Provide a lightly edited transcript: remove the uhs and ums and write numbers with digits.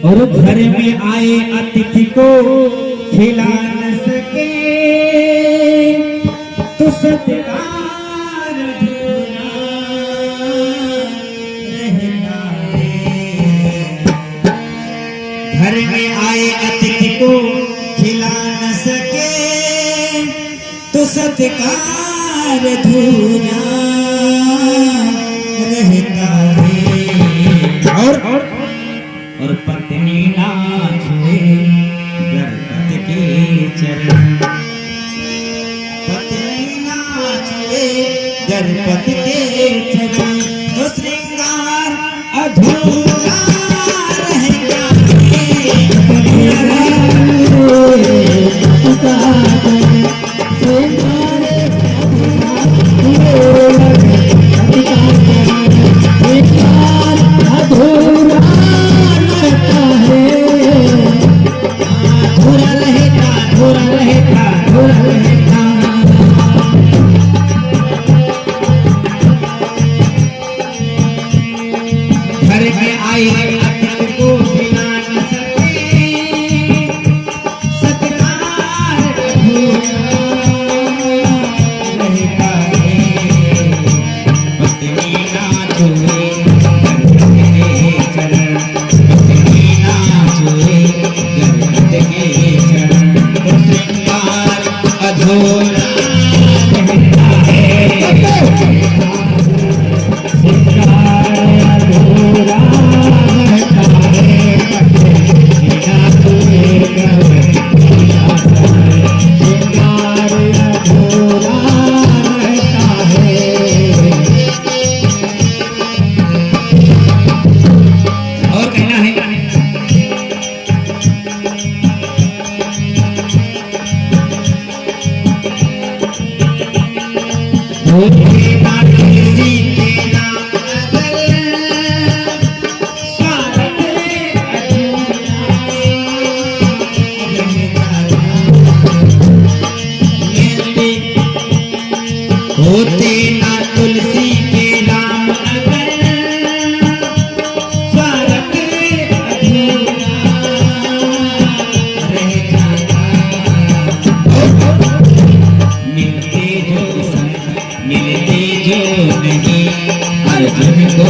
और घर में आए अतिथि को खिला न सके तो सत्कार अधूरा रहता है। घर में आए अतिथि को खिला न सके तो सत्कार अधूरा रहता है। और पत्नी ना छुए गणपति के चरण, पत्नी ना छुए गणपति के चरण तो श्रृंगार अधूरा रहेगा। होते ना तुलसी के नाम अगर स्वागत अधूरा रह जाता। मिलते जो संग मिलते जो नहीं अर्जुन को